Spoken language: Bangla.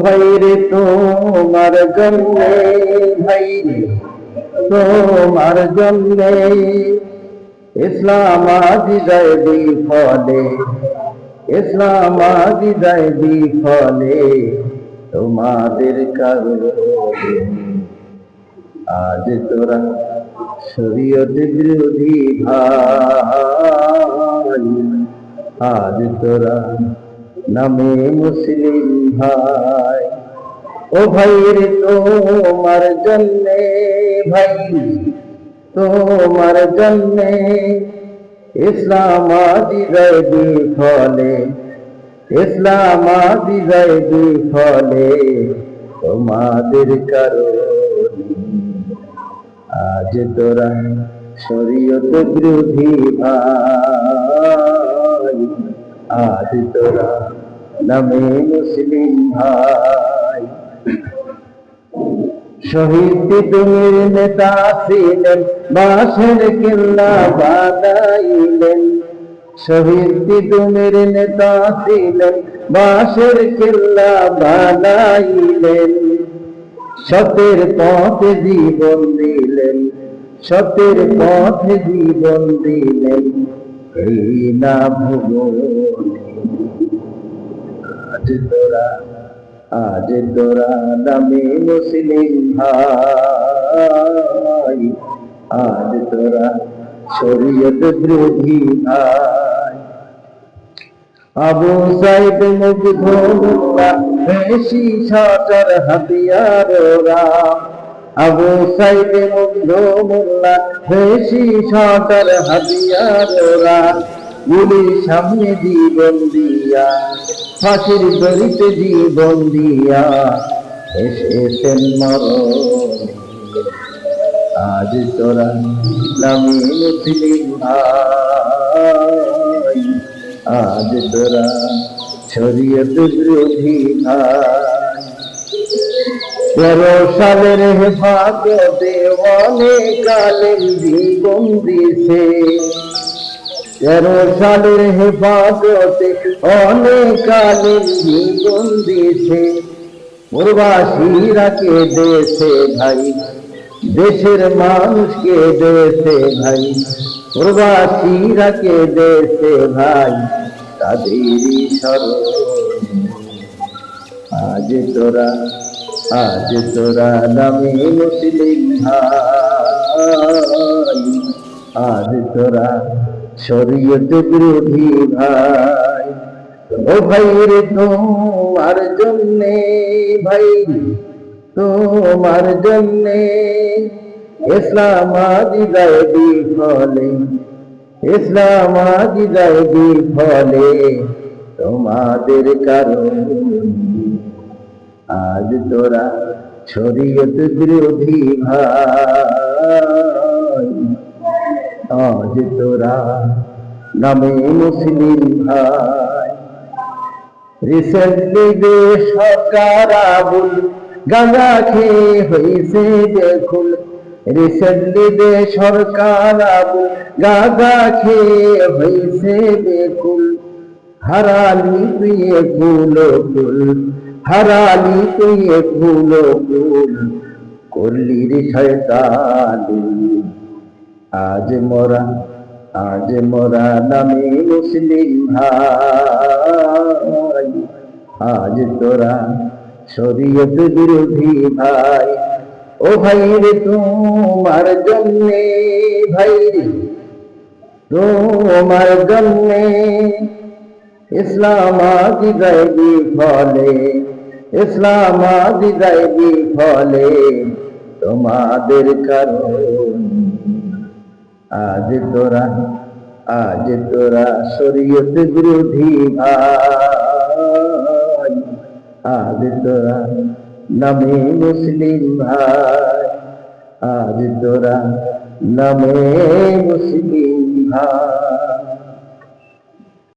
ভাই রে তোমার জন্যে, ভাই রে তোমার জন্যে ইসলাম আজ যায় বিফলে, ইসলাম আজ যায় বিফলে তোমাদের কারণে। আজ তোরা শরীয়ত বিরোধী ভাই, আজ তোরা নামে মুসলিম ভাই। ও ভাই রে তোমার জন্যে, ভাই তোমার জন্যে ইসলাম আজ যায় বিফলে, ইসলাম আজ যায় বিফলে তোমাদের কারণে। আজ তোরা শরীয়ত বিরোধী ভাই, আজ তোরা নামে মুসলিম ভাই। শহীদ তুমির নেতা ছিলেন, বাঁশের কিল্লা বানাইলেন। শহীদ তুমির নেতা ছিলেন, বাঁশের কিল্লা বানাইলেন। সত্যের পথে জীবন দিলেন, সত্যের পথে জীবন দিলেন, এই না ভুবনে। আজ তোরা নামে মুসলিম ভাই, আজ তোরা শরীয়ত বিরোধী ভাই। আবু সাইদ মুগ্ধ মোল্লা বেশি সাটার হাতিয়ার রাম। আবু সাইদ মুগ্ধ মোল্লা বেশি সাটার হাতিয়ার রাম। গুলির সামনে জীবন দিয়া, ফাঁসির দড়িতে জীবন দিয়া এসেছেন মরণে। আজ তোরা নামে মুসলিম ভাই, আজ তোরা শরীয়ত বিরোধী ভাই। 13 সালের হেফাজতে অনেক আলেম জীবন দিছে, 13 সালের হেফাজতে অনেক আলেম জীবন দিছে। প্রবাসীরা কেঁদেছে ভাই, দেশের মানুষকে দেশে ভাই। প্রবাসীরা কেঁদেছে ভাই, তাদেরই স্মরণে। আজ তোরা নামে মুসলিম ভাই, আজ তোরা শরীয়ত বিরোধী ভাই। ও ভাই রে তোমার জন্যে, ভাই তোমার জন্যে ইসলাম আজ যায় বিফলে, ইসলাম আজ যায় বিফলে তোমাদের কারণে। আজ তোরা শরীয়ত বিরোধী ভাই, আজ তোরা নামে মুসলিম ভাই। রিসেন্টলি দেশ সরকার আবুল গাঁজা খেয়ে হয়েছে দেখুন। রিসেন্টলি দেশ সরকার আবুল গাঁজা খেয়ে হয়েছে দেখুন। হারালি তুই ফুল ফুল, হারালি তুই ফুল ফুল, করলি রে শয়তানি। আজ মোরা নামে মুসলিম ভাই, আজ তোরা শরীয়ত বিরোধী ভাই। ও ভাই রে তোমার জন্যে, ভাই রে তোমার জন্যে ইসলাম আজ যায় বিফলে, ইসলাম আজ যায় বিফলে তোমাদের কারণে। আজ তোরা শরীয়ত বিরোধী ভাই, আজ তোরা নামে মুসলিম ভাই, আজ তোরা নামে মুসলিম ভাই।